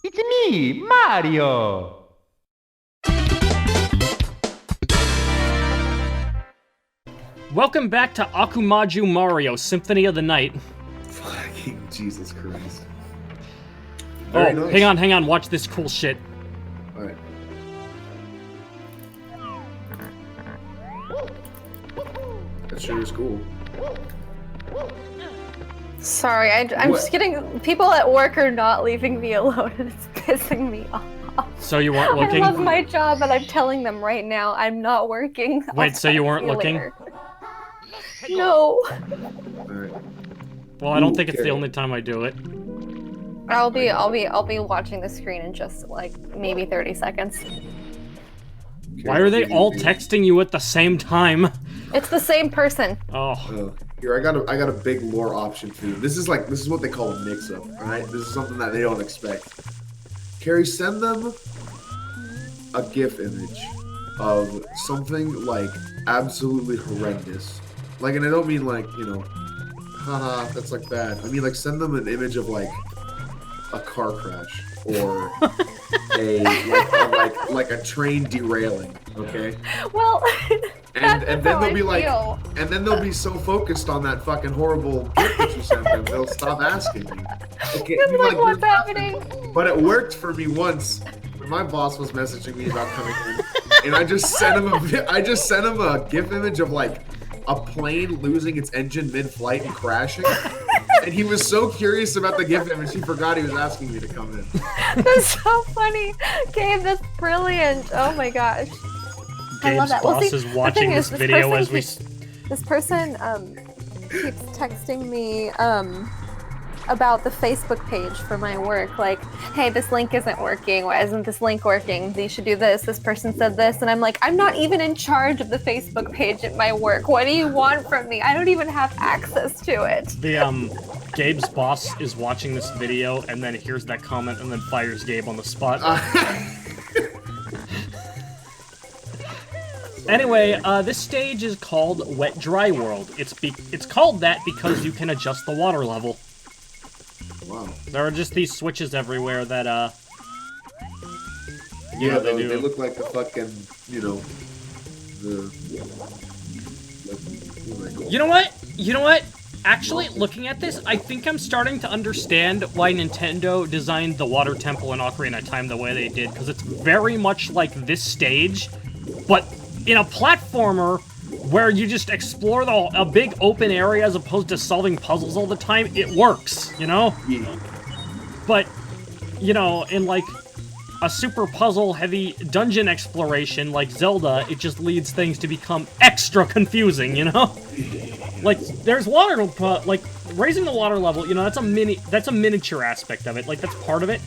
It's me, Mario! Welcome back to Akumaju Mario, Symphony of the Night. Fucking Jesus Christ. Very Nice. hang on, watch this cool shit. Alright. That sure is cool. Sorry, I'm just getting... People at work are not leaving me alone, and it's pissing me off. So you weren't looking? I love my job, and I'm telling them right now I'm not working. Wait, so you weren't looking? Later. No. Alright. Well, I don't think it's the only time I do it. I'll be watching the screen in just like maybe 30 seconds. Why are they all texting you at the same time? It's the same person. Oh. Here, I got a big lore option for you. This is what they call a mix-up, alright? This is something that they don't expect. Carrie, send them a GIF image of something like absolutely horrendous. Like, and I don't mean like, you know, haha, that's like bad. I mean like send them an image of like a car crash or like a train derailing, okay? Well, and then they'll be like, and then they'll be so focused on that fucking horrible gift that you sent them, they'll stop asking me. Okay, like what's happening? But it worked for me once. My boss was messaging me about coming in, and I just sent him a GIF image of like a plane losing its engine mid-flight and crashing. And he was so curious about the GIF image, he forgot he was asking me to come in. That's so funny. Gabe, that's brilliant. Oh my gosh. I love Gabe's that. boss is watching this video as we... This person keeps texting me about the Facebook page for my work. Like, hey, this link isn't working. Why isn't this link working? You should do this. This person said this. And I'm like, I'm not even in charge of the Facebook page at my work. What do you want from me? I don't even have access to it. Gabe's boss is watching this video and then hears that comment and then fires Gabe on the spot. Anyway, this stage is called Wet Dry World. It's called that because you can adjust the water level. Wow. There are just these switches everywhere that, Yeah, they they do. look like the fucking, you know, You know what? Actually, looking at this, I think I'm starting to understand why Nintendo designed the Water Temple in Ocarina of Time the way they did, because it's very much like this stage, but in a platformer where you just explore a big open area as opposed to solving puzzles all the time. It works, you know? Yeah. But, you know, in like a super puzzle-heavy dungeon exploration like Zelda, it just leads things to become extra confusing, you know? Like, there's water, like, raising the water level, you know, that's a miniature aspect of it, like, that's part of it.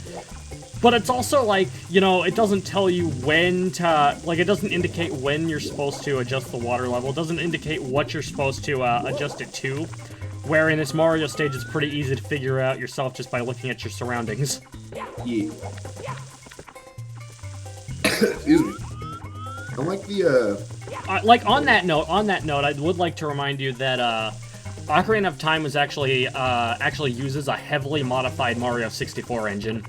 But it's also, like, you know, it doesn't tell you when to, like, it doesn't indicate when you're supposed to adjust the water level, it doesn't indicate what you're supposed to adjust it to, where in this Mario stage it's pretty easy to figure out yourself just by looking at your surroundings. Yeah. Excuse me. I like the, like, on that note, I would like to remind you that, Ocarina of Time was actually uses a heavily modified Mario 64 engine.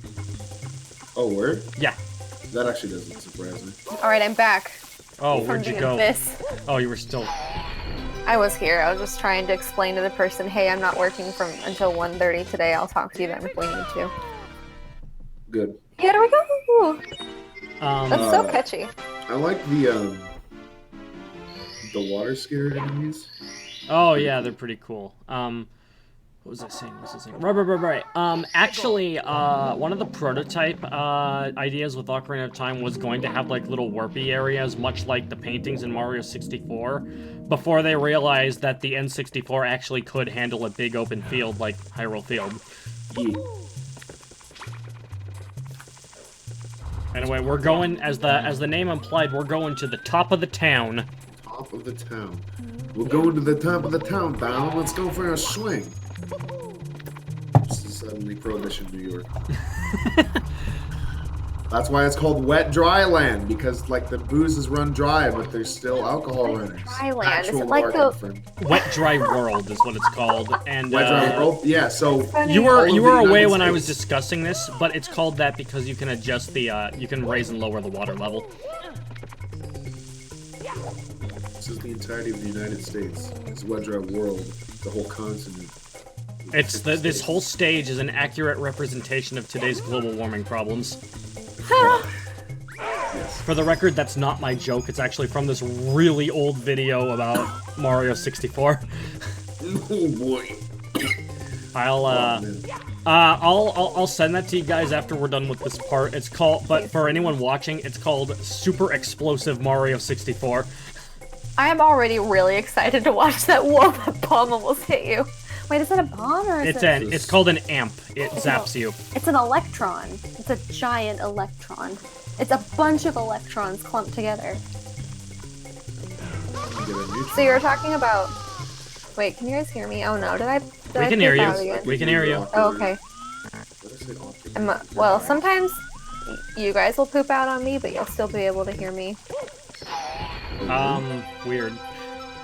Oh, word? Yeah. That actually doesn't surprise me. Alright, I'm back. Oh, where'd you go? Oh, you were still... I was here. I was just trying to explain to the person, hey, I'm not working until 1:30 today. I'll talk to you then if we need to. Good. Here we go! That's so catchy. I like the water skitter enemies. Oh, yeah, they're pretty cool. What was I saying? Right. Actually, one of the prototype ideas with Ocarina of Time was going to have, like, little warpy areas, much like the paintings in Mario 64, before they realized that the N64 actually could handle a big open field like Hyrule Field. Yeah. Anyway, we're going, as the name implied, we're going to the top of the town. Top of the town. We're going to the top of the town, bound. Let's go for a swing. This is suddenly Prohibition, New York. That's why it's called wet dry land, because like the boozes run dry, but there's still alcohol runners. Dry land. Is Actual it like lore the confirmed. Wet Dry World is what it's called. And Wet dry world? Yeah, so funny. you all were of you the were away United when I was States- discussing this, but it's called that because you can adjust the you can raise and lower the water level. This is the entirety of the United States. It's wet dry world, the whole continent. It's this whole stage is an accurate representation of today's global warming problems. Yes. For the record, that's not my joke. It's actually from this really old video about Mario 64. Oh boy. I'll send that to you guys after we're done with this part. It's called, but for anyone watching, it's called Super Explosive Mario 64. I am already really excited to watch that. Whoa, that bomb almost hit you. Wait, is that a bomb or is it? It's called an amp. It zaps you. It's an electron. It's a giant electron. It's a bunch of electrons clumped together. So you're talking about... Wait, can you guys hear me? Oh no, did I We can hear flip out you. again? We can hear you. Oh, okay. Well, sometimes you guys will poop out on me, but you'll still be able to hear me. Weird.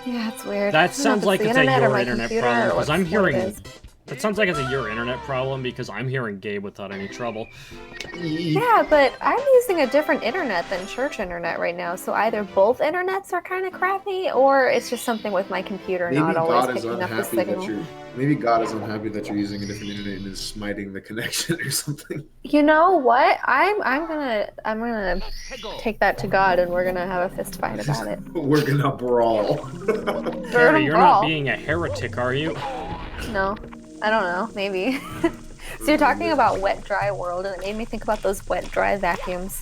Yeah, it's weird. That I don't know sounds if like the it's a internet or your my internet computer problem or because I'm what it hearing. is. That sounds like it's a your internet problem because I'm hearing Gabe without any trouble. Yeah, but I'm using a different internet than church internet right now, so either both internets are kind of crappy, or it's just something with my computer Maybe not always God is picking up the unhappy that signal. you're. Maybe God is unhappy that you're using a different internet and is smiting the connection or something. You know what? I'm gonna take that to God, and we're gonna have a fist fight about it. We're gonna brawl. Harry, you're not brawl. being a heretic, are you? No, I don't know. Maybe. So you're talking about wet dry world, and it made me think about those wet dry vacuums.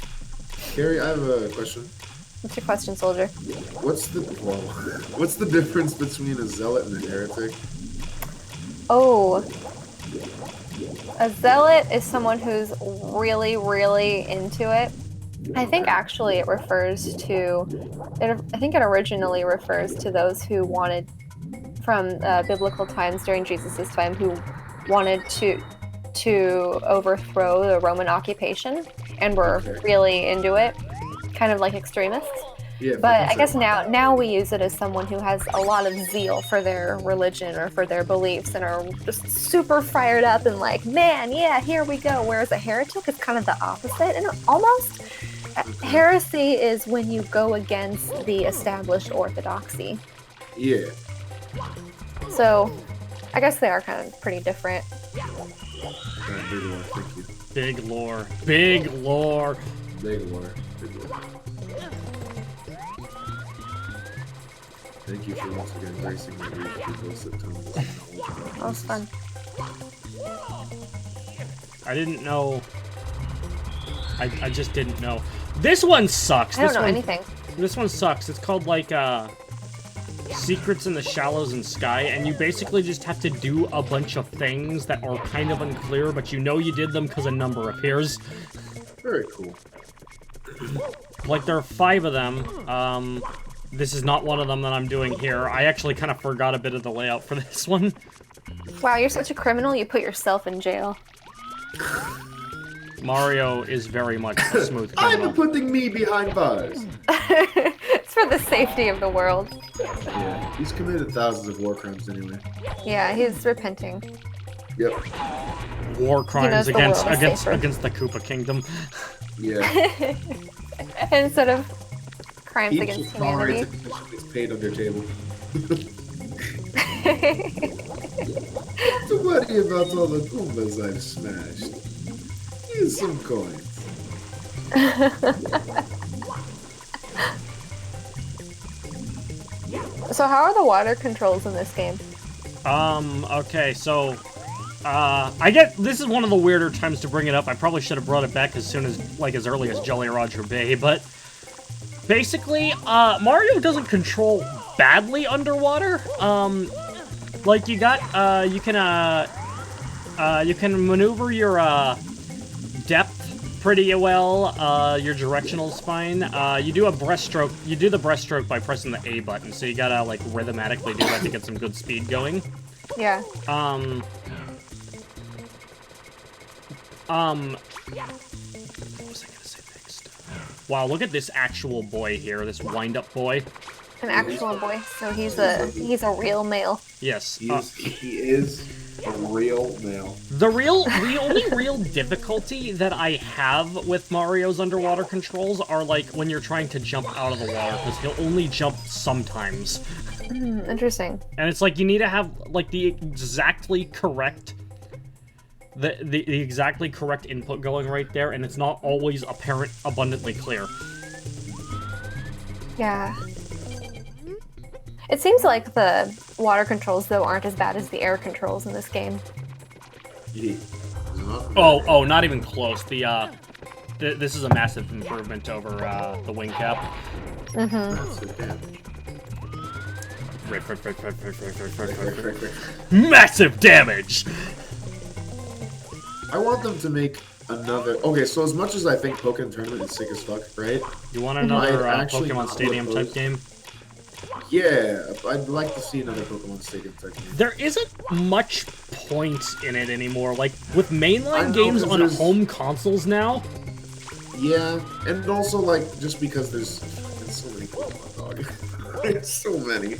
Carrie, I have a question. What's your question, soldier? What's the difference between a zealot and a heretic? Oh, a zealot is someone who's really, really into it. I think actually it refers to, I think it originally refers to those who wanted, from biblical times during Jesus' time, who wanted to overthrow the Roman occupation and were really into it, kind of like extremists. Yeah, But I guess now we use it as someone who has a lot of zeal for their religion or for their beliefs and are just super fired up and like, man, yeah, here we go. Whereas a heretic is kind of the opposite, and almost heresy is when you go against the established orthodoxy. Yeah. So I guess they are kind of pretty different. Big lore, thank you. Big lore. Big lore. Big lore. Big lore. Thank you for once again gracing my read people's September. That was fun. I didn't know. I just didn't know. This one sucks. I don't This know one, anything. This one sucks. It's called like Secrets in the Shallows and Sky, and you basically just have to do a bunch of things that are kind of unclear, but you know you did them because a number appears. Very cool. Like there are 5 of them. This is not one of them that I'm doing here. I actually kind of forgot a bit of the layout for this one. Wow, you're such a criminal, you put yourself in jail. Mario is very much a smooth criminal. I'm putting me behind bars. It's for the safety of the world. Yeah, he's committed thousands of war crimes anyway. Yeah, he's repenting. Yep. War crimes the world is against safer. the Koopa Kingdom. Yeah. Instead of crimes He against just tolerates humanity. it because it's paid on their table. Don't worry about all the Goombas I've smashed. Here's some coins. So how are the water controls in this game? Okay, so, this is one of the weirder times to bring it up. I probably should have brought it back as soon as, like, as early as Jolly Roger Bay, but basically, Mario doesn't control badly underwater. Like, you can maneuver your, depth pretty well, your directional's fine. You do the breaststroke by pressing the A button, so you gotta, like, rhythmatically do that to get some good speed going. Yeah. What was I gonna say? Wow, look at this actual boy here, this wind-up boy. An actual boy, so he's a real male. Yes. He is a real male. The only real difficulty that I have with Mario's underwater controls are like when you're trying to jump out of the water, because he'll only jump sometimes. Interesting. And it's like you need to have like the exactly correct input going right there, and it's not always apparent, abundantly clear. Yeah. It seems like the water controls, though, aren't as bad as the air controls in this game. Yeah. Oh, not even close. This is a massive improvement over the wing cap. Massive damage. Massive damage! I want them to make another... Okay, so as much as I think Pokemon Tournament is sick as fuck, right? You want another I'd actually Pokemon not Stadium oppose- type game? Yeah, I'd like to see another Pokemon Stadium type game. There isn't much point in it anymore. Like, with I mainline know, games 'cause on there's- home consoles now, Yeah, and also, like, just because there's so many Pokemon, dog. There's so many.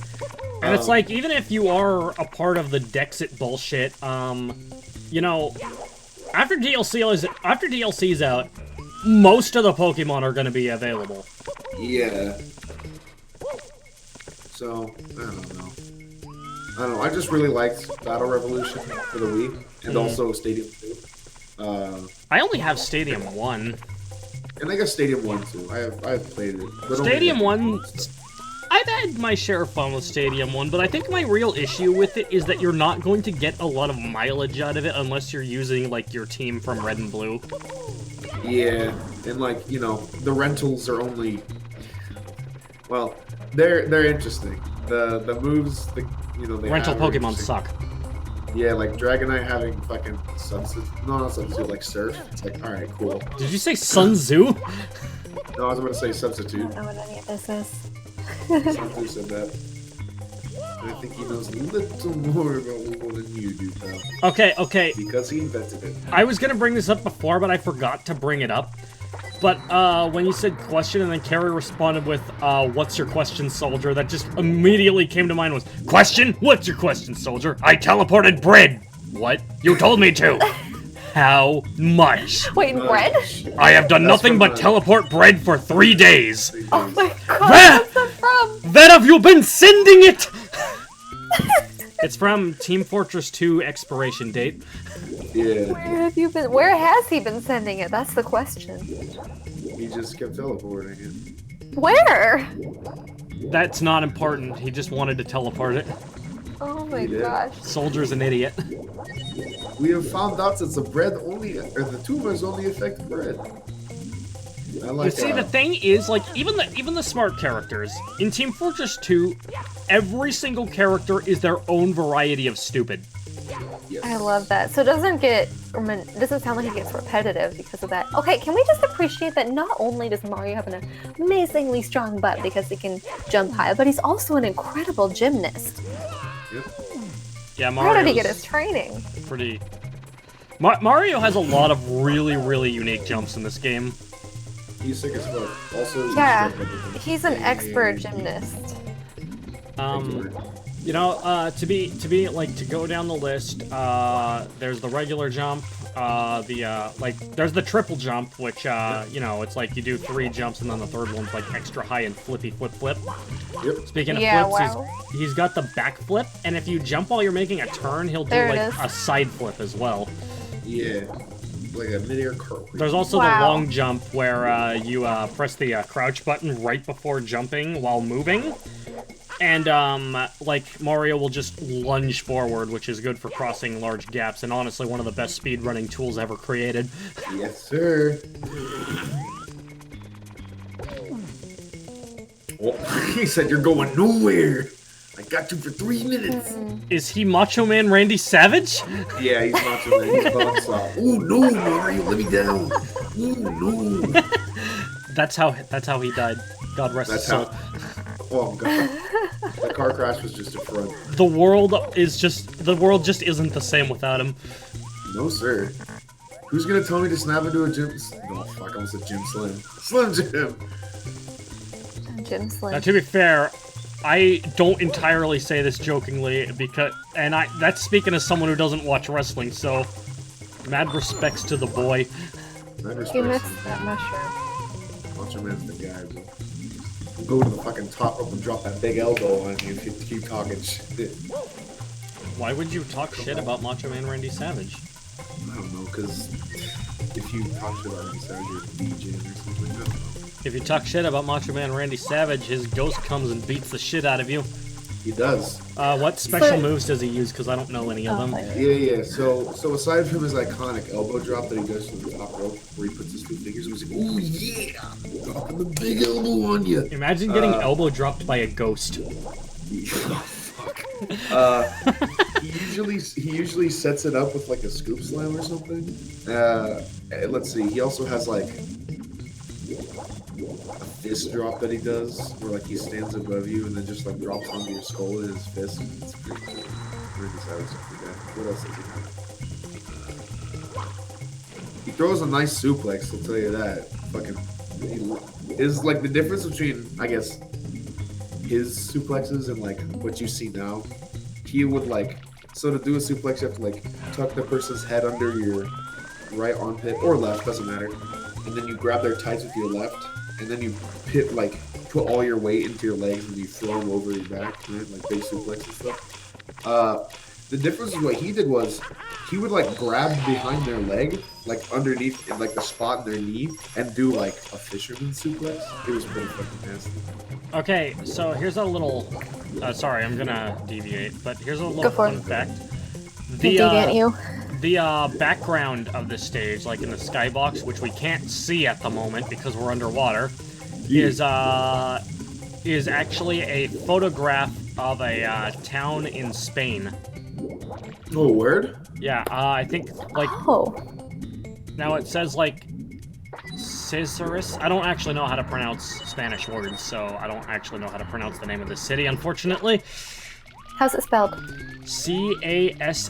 and it's like, even if you are a part of the Dexit bullshit, you know, after DLC's out, most of the Pokemon are going to be available. Yeah. So, I don't know. I just really liked Battle Revolution for the Wii, and also Stadium 2. I only have Stadium 1. And I guess Stadium 1 too. I've played it. But only Stadium like 1, once. I've had my share of fun with Stadium 1, but I think my real issue with it is that you're not going to get a lot of mileage out of it unless you're using, like, your team from Red and Blue. Yeah, and like, you know, the rentals are only... Well, they're interesting. The moves, you know, they Rental have are Pokemon interesting. suck. Yeah, like Dragonite having fucking substitute, no, not substitute, like Surf. It's like, alright, cool. Did you say Sun Tzu? No, I was going to say I substitute. don't know what any of this is. Something said that. And I think he knows a little more about Google than you do, pal. Okay. Because he invented it. I was gonna bring this up before, but I forgot to bring it up. But when you said question and then Carrie responded with, what's your question, soldier? That just immediately came to mind was, question? What's your question, soldier? I teleported bread. What? You told me to. How much? Wait, bread? I have done That's nothing from but the- teleport bread for 3 days. Oh my god, Where? what's that from? Where have you been sending it? It's from Team Fortress 2 expiration date. Yeah, Where has he been sending it? That's the question. he just kept teleporting it. Where? That's not important. He just wanted to teleport it. Oh my He did. gosh. Soldier's an idiot. We have found out that the tumors only affect bread. I like But see, the thing is, like, even the smart characters in Team Fortress 2, every single character is their own variety of stupid. Yes. I love that. So it doesn't sound like it gets repetitive because of that. Okay, can we just appreciate that not only does Mario have an amazingly strong butt because he can jump high, but he's also an incredible gymnast. Yep. Yeah, How did he get Mario's his training? pretty. Mario has a lot of really, really unique jumps in this game. He's sick as fuck. Also, he's Yeah, sick of everything. he's an expert gymnast. You know, to go down the list, there's the regular jump, there's the triple jump, which, you know, it's like you do 3 jumps and then the third one's like extra high and flippy flip. Yep. Speaking of Yeah, flips, wow. he's got the back flip, and if you jump while you're making a turn, he'll do There it like is. a side flip as well. Yeah. Like a mid-air cartwheel. There's also the Wow. long jump where you press the crouch button right before jumping while moving. And, like, Mario will just lunge forward, which is good for crossing large gaps, and honestly one of the best speedrunning tools ever created. Yes, sir. Oh, he said you're going nowhere. I got you for 3 minutes. Is he Macho Man Randy Savage? Yeah, he's not too late. He's boss. Oh no, Mario, let me down. Oh no. That's how he died. God rest his That's soul. how. Oh god. The car crash was just a front. The world just isn't the same without him. No, sir. Who's gonna tell me to snap into a gym? No, fuck, I almost said Jim Slim. Slim Jim! Jim Slim. Now, to be fair, I don't entirely say this jokingly that's speaking as someone who doesn't watch wrestling, so mad respects to the boy. Mad You respect. missed that mushroom. Macho Man's the guy, bro. Go to the fucking top rope and drop that big elbow on you if you keep talking shit. Why would you talk shit about Macho Man Randy Savage? I don't know, because if you talk shit about Randy Savage, you're DJing or something. I don't know. If you talk shit about Macho Man Randy Savage, his ghost comes and beats the shit out of you. He does. What special moves does he use? Because I don't know any of them. Yeah. So aside from his iconic elbow drop that he does to the top rope, where he puts his two fingers, he's like, "Ooh yeah, dropping the big elbow on you." Imagine getting elbow dropped by a ghost. Fuck. He usually sets it up with like a scoop slam or something. Let's see. He also has like a fist drop that he does, where like he stands above you and then just like drops onto your skull in his fist. It's pretty cool. Randy Savage stuff like that. What else does he have? He throws a nice suplex, I'll tell you that. Fucking is like the difference between, I guess, his suplexes and like what you see now. He would like, so to do a suplex you have to like tuck the person's head under your right armpit or left, doesn't matter, and then you grab their tights with your left, and then you put all your weight into your legs and you throw them over your back, right? Like big suplex and stuff. The difference is what he did was he would like grab behind their leg, like underneath in like the spot in their knee, and do like a fisherman suplex. It was pretty fucking nasty. Okay, so here's a little. Sorry, I'm gonna deviate, but here's a little fun fact. The background of this stage, like in the skybox, which we can't see at the moment because we're underwater, is actually a photograph of a town in Spain. Oh, word? Yeah, I think like. Oh. Now it says like Ciceris. I don't actually know how to pronounce Spanish words, so I don't actually know how to pronounce the name of the city, unfortunately. How's it spelled? Casares.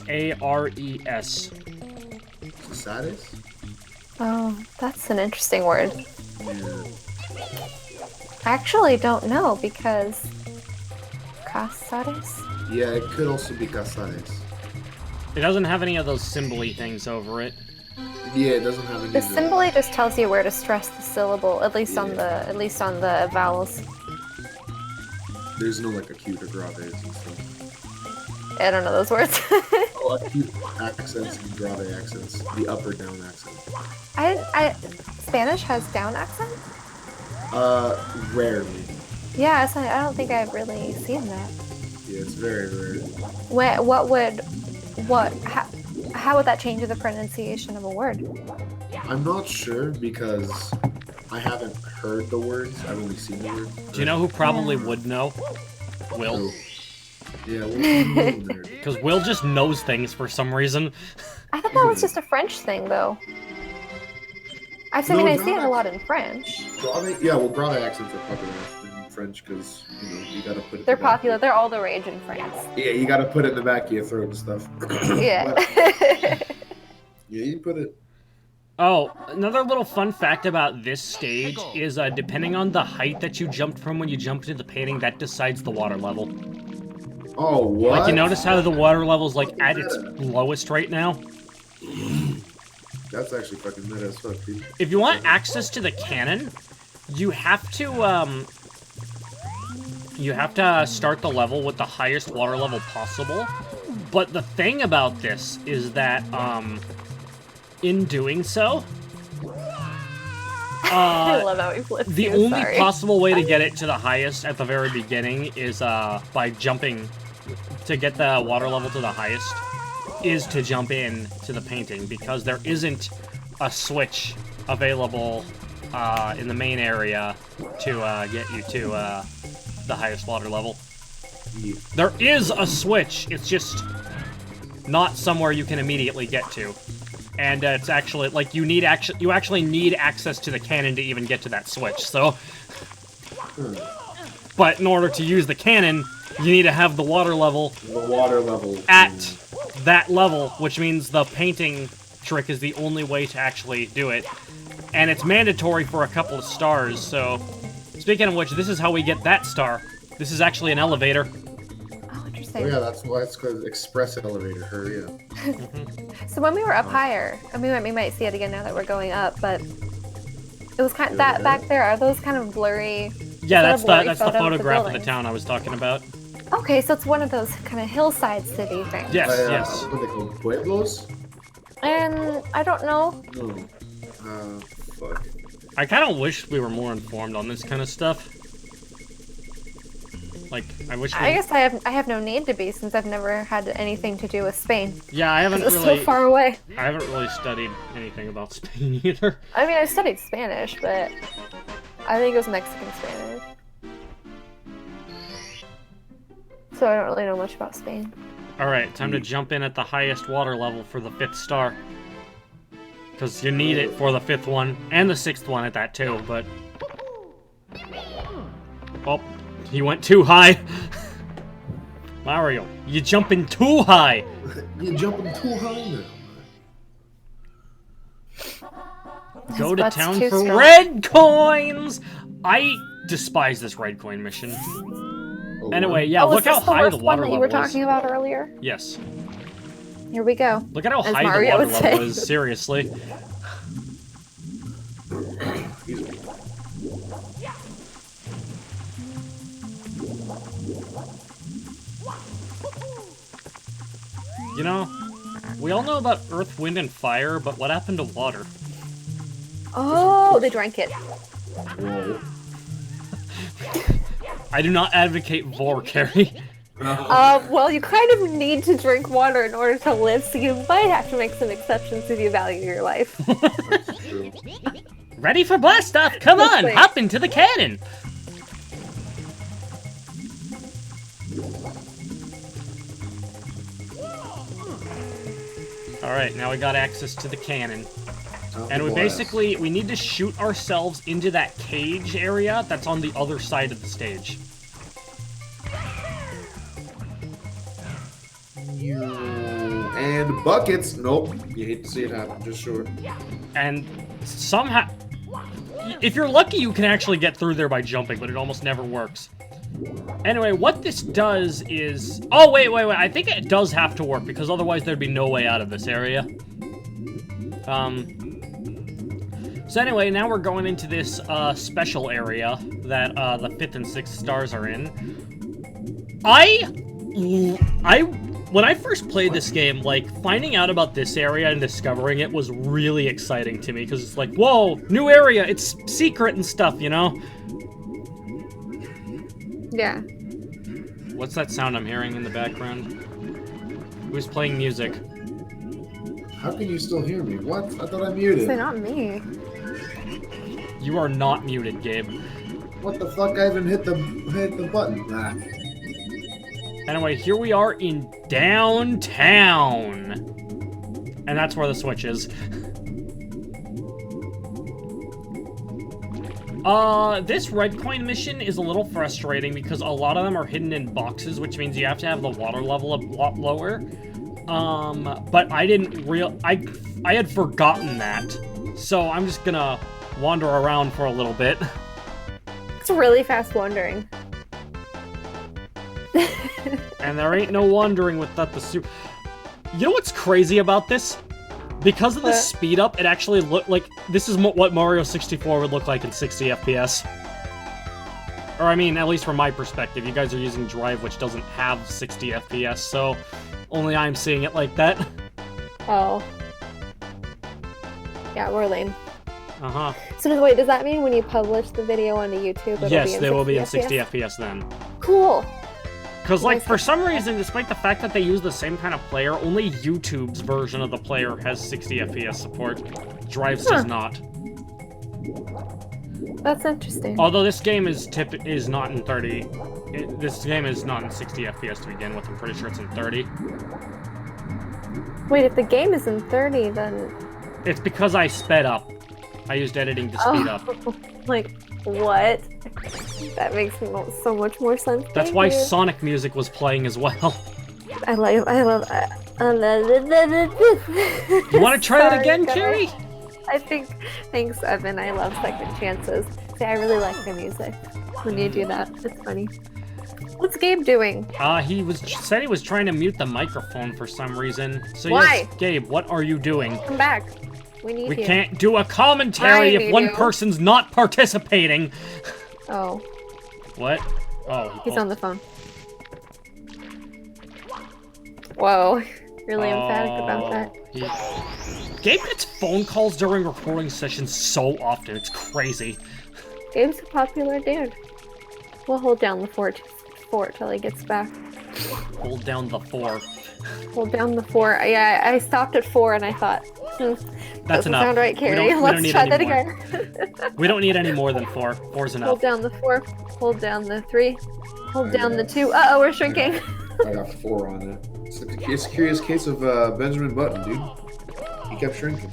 Casares? Oh, that's an interesting word. Yeah. I actually don't know because Casares? Yeah, it could also be Casares. It doesn't have any of those symbol-y things over it. Yeah, it doesn't have any. The of that. symbol just tells you where to stress the syllable, at least on the vowels. There's no like acute or graves and stuff. I don't know those words. Oh, acute accents and grave accents. The up or down accent. Spanish has down accent? Rarely. Yeah, I don't think I've really seen that. Yeah, it's very rare. How would that change the pronunciation of a word? I'm not sure because I haven't heard the words. I've only seen the words. Do you know who probably would know? Will. Yeah, Will. Because Will just knows things for some reason. I thought that was just a French thing, though. I see it a lot in French. Grave accents are popular in French because, you gotta put it. They're popular. They're all the rage in France. Yeah, you gotta put it in the back of your throat and stuff. Yeah. Yeah, you put it. Oh, another little fun fact about this stage is depending on the height that you jumped from when you jumped into the painting, that decides the water level. Oh, what? Like, you notice how the water level's, like, at its lowest right now? That's actually fucking meta as fuck, dude. If you want access to the cannon, you have to start the level with the highest water level possible. But the thing about this is that, in doing so, I love how he flips the you, only sorry. possible way to get it to the highest at the very beginning is by jumping. To get the water level to the highest is to jump in to the painting, because there isn't a switch available in the main area to get you to the highest water level. Yeah. There is a switch, it's just not somewhere you can immediately get to. And it's actually, like, you actually need access to the cannon to even get to that switch, so... But in order to use the cannon, you need to have the water level The water level. at that level, which means the painting trick is the only way to actually do it. And it's mandatory for a couple of stars, so... Speaking of which, this is how we get that star. This is actually an elevator. Oh, interesting. Oh yeah, that's why it's called express elevator. Hurry up. So when we were up higher, I mean, we might see it again now that we're going up, but it was kind of that back there. Are those kind of blurry? Yeah, that's blurry the photo photograph of the buildings? town I was talking about. Okay, so it's one of those kind of hillside city things. Yes, yes. What are they called? Pueblos? And I don't know. No. Fuck. I kind of wish we were more informed on this kind of stuff. Like, I wish we... I guess I have no need to be since I've never had anything to do with Spain. Yeah, I haven't It's really... so far away. I haven't really studied anything about Spain either. I mean, I studied Spanish, but I think it was Mexican Spanish. So I don't really know much about Spain. Alright, time to jump in at the highest water level for the 5th star. Because you need it for the 5th one, and the 6th one at that too, but... Oh, he went too high. Mario, you jumping too high. You're jumping too high now. Go His to butt's town too for strong. red coins! I despise this red coin mission. Oh, Anyway, yeah, Oh, look is how this the high the worst water one that level you were is. talking about earlier? Yes. Here we go. Look at how As high Mario the water would level say. is, seriously. You know, we all know about earth, wind, and fire, but what happened to water? Oh, they drank it. Whoa. I do not advocate vor, Carrie. Well, you kind of need to drink water in order to live, so you might have to make some exceptions if you value your life. That's true. Ready for blast off? Come on, Thanks. hop into the cannon! Alright, now we got access to the cannon. And we basically, we need to shoot ourselves into that cage area that's on the other side of the stage. And buckets. Nope. You hate to see it happen, just sure. And somehow, if you're lucky, you can actually get through there by jumping, but it almost never works. Anyway, what this does is... Oh, wait. I think it does have to work, because otherwise there'd be no way out of this area. So anyway, now we're going into this special area that the 5th and 6th stars are in. When I first played this game, like, finding out about this area and discovering it was really exciting to me, because it's like, whoa, new area, it's secret and stuff, you know? Yeah. What's that sound I'm hearing in the background? Who's playing music? How can you still hear me? What? I thought I muted. So not me. You are not muted, Gabe. What the fuck? I haven't hit the button. Ah. Anyway, here we are in downtown. And that's where the switch is. This red coin mission is a little frustrating because a lot of them are hidden in boxes, which means you have to have the water level a lot lower. But I didn't I had forgotten that. So I'm just gonna wander around for a little bit. It's really fast wandering. And there ain't no wandering without the super... You know what's crazy about this? Because of the What? speed up, it actually looked like... This is what Mario 64 would look like in 60 FPS. Or I mean, at least from my perspective. You guys are using Drive, which doesn't have 60 FPS, so... Only I'm seeing it like that. Oh. Yeah, we're lame. Uh-huh. So wait, does that mean when you publish the video onto YouTube, it'll Yes, be in they will be in 60 60 FPS then. Cool. Because, like, Nice. for some reason, despite the fact that they use the same kind of player, only YouTube's version of the player has 60 FPS support. Drive's does not. That's interesting. Although this game is not in 30. This game is not in 60 FPS to begin with. I'm pretty sure it's in 30. Wait, if the game is in 30, then... It's because I sped up. I used editing to speed up. Like, what? That makes so much more sense. That's Thank why you. Sonic music was playing as well. I love that. You want to try that again, guys. Carrie? I think. Thanks, Evan. I love second chances. See, I really like the music when you do that. It's funny. What's Gabe doing? He said he was trying to mute the microphone for some reason. So Why? yes, Gabe, what are you doing? Come back. We need We you. can't do a commentary I if one need you. person's not participating. Oh, What? Oh, he's on the phone. Whoa. Really emphatic about that. Gabe gets phone calls during recording sessions so often. It's crazy. Gabe's a popular dude. We'll hold down the fort till he gets back. Hold down the 4. Hold down the 4. Yeah, I stopped at 4 and I thought, That's doesn't enough. sound right, We Carrie. don't Let's need try any that more. again. We don't need any more than 4. 4's enough. Hold down the 4. Hold down the 3. Hold down the 2. Uh-oh, we're shrinking. I got 4 on it. It's a curious case of Benjamin Button, dude. He kept shrinking.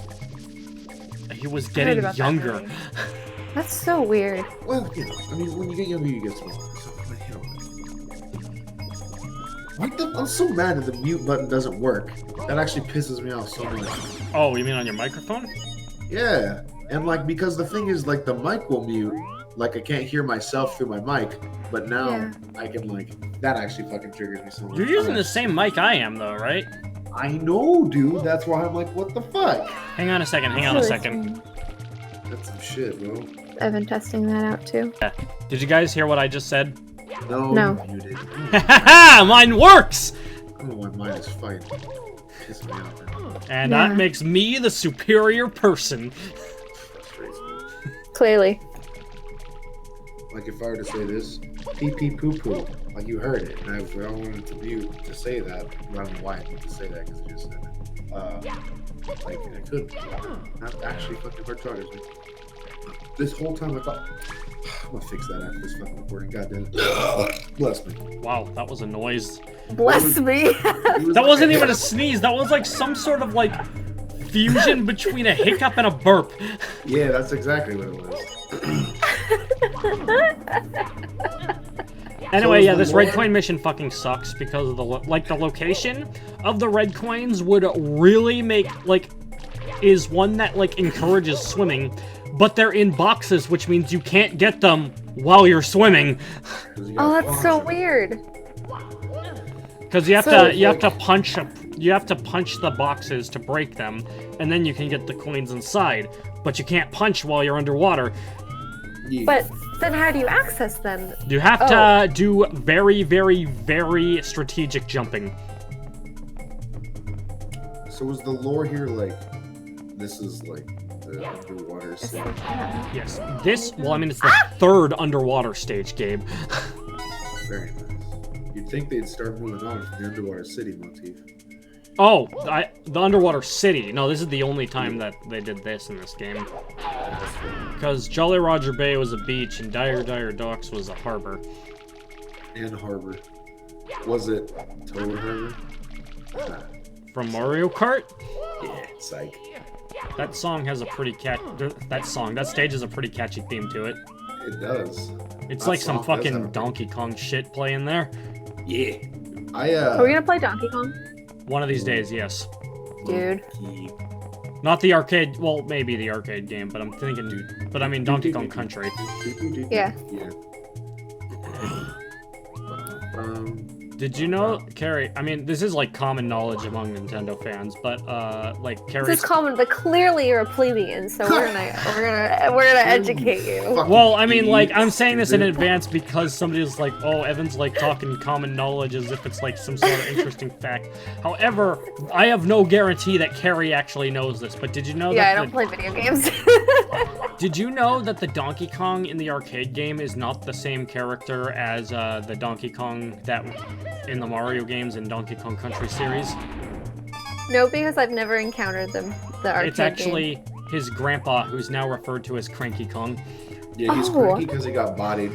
He was heard getting about that younger. movie. That's so weird. Well, you know, I mean, when you get younger, you get smaller. So, you know. I'm so mad that the mute button doesn't work. That actually pisses me off so much. Oh, you mean on your microphone? Yeah, and like because the thing is, like the mic will mute. Like I can't hear myself through my mic, but now Yeah. I can like. That actually fucking triggers me so much. You're using the same mic I am, though, right? I know, dude. That's why I'm like, what the fuck? Hang on a second. Hang on a second. That's some shit, bro. Evan testing that out too. Did you guys hear what I just said? No. You didn't. Haha! Mine works! I don't know why mine is fighting. Piss me off, man. And Yeah. that makes me the superior person. Frustrates me. Clearly. Like if I were to say this, pee pee poo poo, like you heard it, and if I wanted to mute to say that, I don't know why I need to say that because I just said it. Like I could not actually fucking hurt charges me. This whole time I thought I'm gonna fix that after this fucking recording. Goddamn it. Bless me. Wow, that was a noise. Bless me. That wasn't even a sneeze. That was like some sort of like fusion between a hiccup and a burp. Yeah, that's exactly what it was. Anyway, So yeah, is the this red lore- coin mission fucking sucks because of the the location of the red coins would really make is one that encourages swimming, but they're in boxes, which means you can't get them while you're swimming 'Cause you Oh, got that's so boxes. weird. because you have So, to punch the boxes to break them, and then you can get the coins inside. But you can't punch while you're underwater. Yeah. But then how do you access them? You have to do very, very, very strategic jumping. So was the lore here like this is like the underwater city? Yes, well, I mean, it's the third underwater stage, Gabe. Very nice. You'd think they'd start moving on from the underwater city motif. Oh, the underwater city. No, this is the only time that they did this in this game. Because Jolly Roger Bay was a beach and Dire Dire Docks was a harbor. And harbor. Was it Toad Harbor? Ah, From Mario Kart? yeah, psych. That song has a pretty that stage has a pretty catchy theme to it. It does. It's That like some song does have a fucking pretty- Donkey Kong shit playing there. Yeah. Are we gonna play Donkey Kong? One of these days, yes. Dude. Not the arcade, well, maybe the arcade game, but I'm thinking, but I mean Donkey Kong Country. Yeah. Yeah. Did you know, Carrie, I mean, this is like common knowledge among Nintendo fans, but Carrie... This is common, but clearly you're a plebeian, so we're gonna educate you. Well, I mean, like, I'm saying this in advance because somebody's like, oh, Evan's like talking common knowledge as if it's like some sort of interesting fact. However, I have no guarantee that Carrie actually knows this, but did you know Yeah, I that don't play video games. Did you know that the Donkey Kong in the arcade game is not the same character as the Donkey Kong that in the Mario games and Donkey Kong Country series? No, because I've never encountered them. The arcade It's actually his grandpa, who's now referred to as Cranky Kong. Yeah, he's Oh. cranky because he got bodied.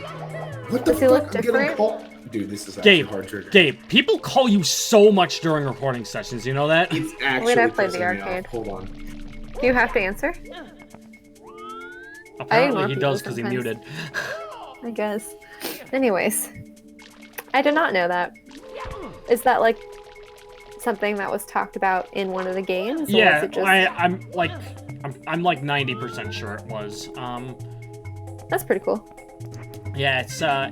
What the Does he fuck? look I'm getting different? called. Dude, this is actually Gabe, hard trigger. Gabe, people call you so much during recording sessions, you know that? It's actually Wait, I played the pissing me arcade. off. Hold on. Do you have to answer? Apparently ignore he people does because he sometimes. muted. I guess. Anyways, I did not know that. Is that like something that was talked about in one of the games? Or Yeah, was it just... I'm like 90% sure it was. That's pretty cool. Yeah,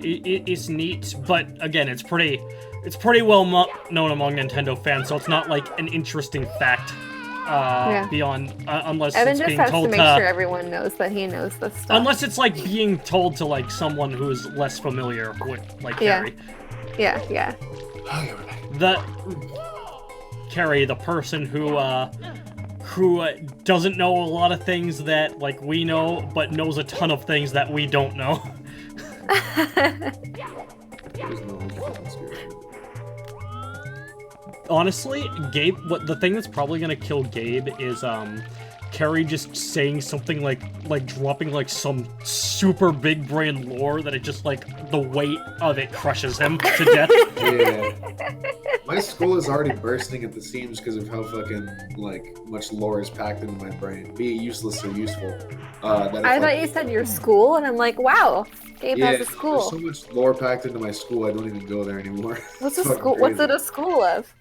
it's neat, but again, it's pretty well known among Nintendo fans, so it's not like an interesting fact. Beyond unless Evan it's just being has told to make sure everyone knows that he knows this stuff. unless it's like being told to like someone who's less familiar with like Carrie. Yeah. Carrie, the person who doesn't know a lot of things that like we know, but knows a ton of things that we don't know. Honestly, Gabe, the thing that's probably gonna kill Gabe is Carrie just saying something like dropping like some super big brain lore that it just like the weight of it crushes him to death. Yeah. My skull is already bursting at the seams because of how fucking like much lore is packed into my brain, be it useless or useful. I thought you said your school, and I'm like, wow, Gabe has a school. There's so much lore packed into my school, I don't even go there anymore. What's a school? What's it a school of?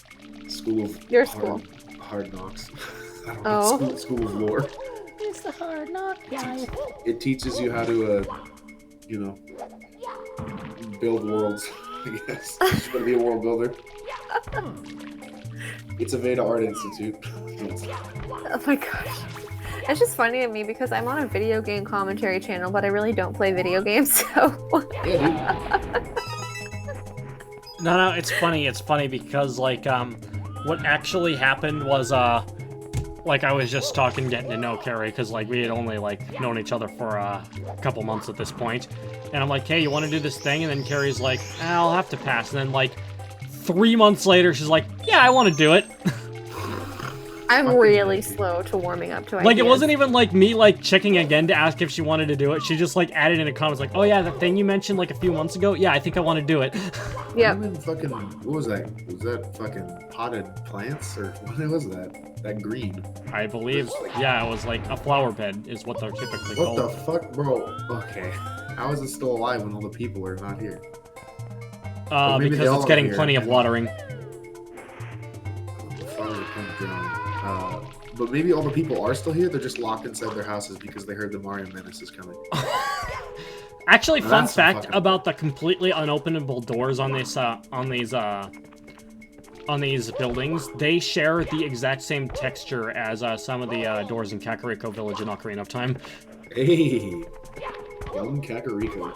School of Your school. Hard knocks. I don't Oh. know. School of lore. It's the hard knock guy. It teaches you how to, build worlds. I guess. You just gotta be a world builder. It's a Veda Art Institute. Oh my gosh. It's just funny to me because I'm on a video game commentary channel, but I really don't play video games, so... Yeah, dude. No, it's funny. It's funny because, like, what actually happened was, like, I was just getting to know Carrie, because, like, we had only, like, known each other for a couple months at this point. And I'm like, hey, you want to do this thing? And then Carrie's like, I'll have to pass. And then, like, 3 months later, she's like, yeah, I want to do it. I'm really slow to warming up to ideas. Like, it wasn't even, like, me, like, checking again to ask if she wanted to do it. She just, like, added in the comments, like, oh, yeah, the thing you mentioned, like, a few months ago? Yeah, I think I want to do it. Yep. What was that? Was that fucking potted plants? Or what was that? That green? I believe, yeah, it was, like, a flower bed is what they're typically What called. the fuck, bro? Okay. How is it still alive when all the people are not here? Maybe they Because all it's are getting here. plenty of watering. The flowers are kind of drowned. But maybe all the people are still here. They're just locked inside their houses because they heard the Mario Menace is coming. Actually, Now fun that's some fact fucking- about the completely unopenable doors on these buildings, they share the exact same texture as some of the doors in Kakariko Village in Ocarina of Time. Hey, young Kakariko.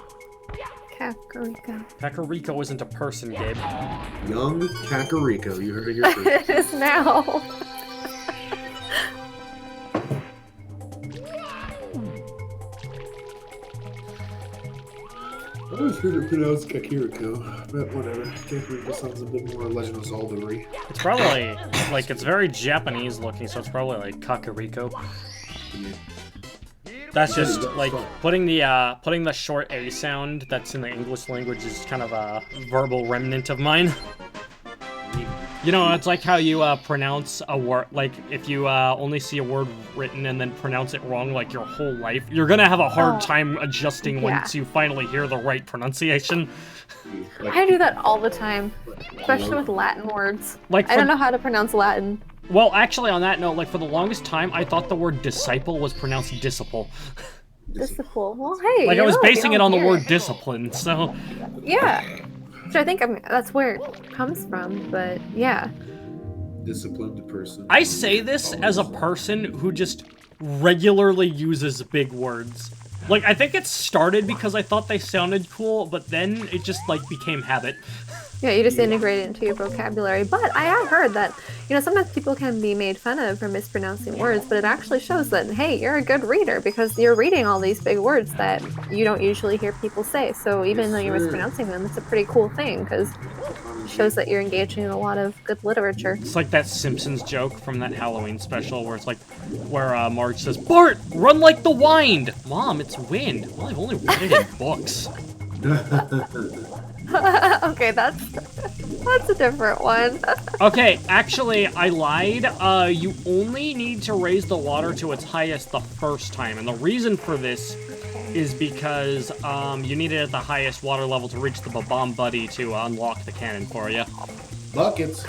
Kakariko. Kakariko isn't a person, Gabe. Young Kakariko. You heard it here first. It is now. I always heard it pronounced Kakariko, but whatever. Kakariko sounds a bit more Legend of Zelda-y. It's probably, like, it's very Japanese looking, so it's probably, like, Kakariko. Yeah. That's Yeah, just, that's like, fine. putting the short A sound that's in the English language is kind of a verbal remnant of mine. You know, it's like how you pronounce a word, like, if you only see a word written and then pronounce it wrong, like, your whole life, you're gonna have a hard time adjusting once you finally hear the right pronunciation. I do that all the time, especially with Latin words. Like, I don't know how to pronounce Latin. Well, actually, on that note, like, for the longest time, I thought the word disciple was pronounced disciple. Disciple. Well, hey. Like, I was look, you basing it don't on the hear word it. discipline, so... Yeah. Which I think that's where it comes from, but yeah. Disciplined person. I say this as a person who just regularly uses big words. Like, I think it started because I thought they sounded cool, but then it just, like, became habit. Yeah, you just integrate it into your vocabulary. But I have heard that, sometimes people can be made fun of for mispronouncing words, but it actually shows that, hey, you're a good reader because you're reading all these big words that you don't usually hear people say. So even though you're mispronouncing them, it's a pretty cool thing because it shows that you're engaging in a lot of good literature. It's like that Simpsons joke from that Halloween special where it's like, where Marge says, Bart, run like the wind! Mom, it's wind. Well, I've only read it in books. Okay, that's a different one. Okay, actually, I lied. You only need to raise the water to its highest the first time, and the reason for this is because you need it at the highest water level to reach the Babam Buddy to unlock the cannon for you. Buckets.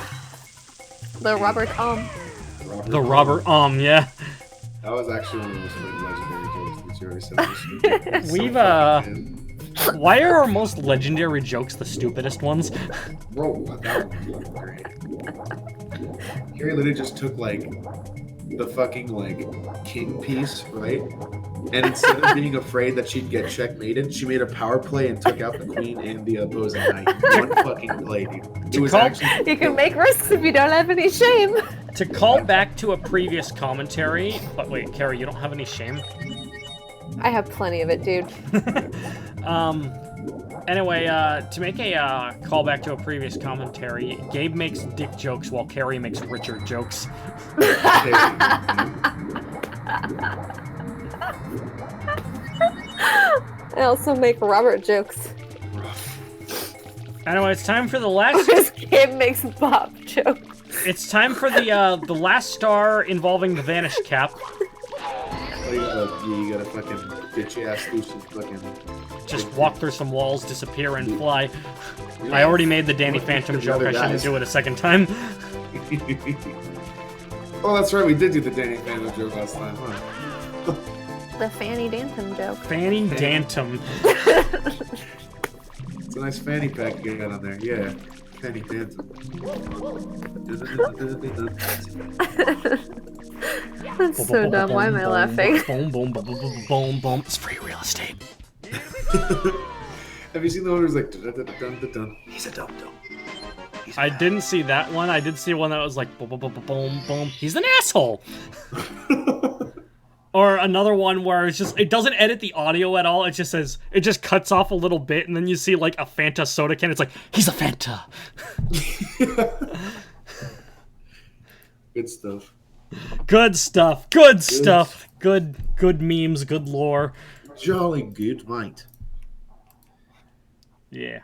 The Robert The Robert yeah. That was actually one of the most legendary jokes that you already said. This week. We've, So fucking good. Why are our most legendary jokes the stupidest ones? Bro, that one was great. Carrie literally just took like the fucking like king piece, right? And instead of being afraid that she'd get checkmated, she made a power play and took out the queen and the opposing knight. One fucking play, dude. It was actually You can make risks if you don't have any shame. To call back to a previous commentary, but wait, Carrie, you don't have any shame? I have plenty of it, dude. Anyway, to make a callback to a previous commentary, Gabe makes dick jokes while Carrie makes Richard jokes. I also make Robert jokes. Anyway, it's time for the last. This kid makes Bob jokes. It's time for the last star involving the Vanish Cap. You gotta fucking bitchy ass Lucy's fucking. Just walk through some walls, disappear, and fly. I already made the Danny Phantom joke. I shouldn't do it a second time. Oh, that's right. We did do the Danny Phantom joke last time, huh? The Fanny Danton joke. Fanny Dantum. It's a nice fanny pack you got on there. Yeah, Fanny Phantom. That's so dumb. Why am I laughing? Boom, boom, boom, boom, boom, boom, boom. It's free real estate. Have you seen the one who's like dun, dun, dun, dun, dun. He's a dum dum. I didn't see that one. I did see one that was like boom, boom, boom, boom, boom, boom. He's an asshole. Or another one where it's just, it doesn't edit the audio at all. It just says, it just cuts off a little bit, and then you see like a Fanta soda can. It's like, he's a Fanta. Good stuff. Good stuff. Good stuff. Good memes. Good lore. Jolly good, mate. Yeah.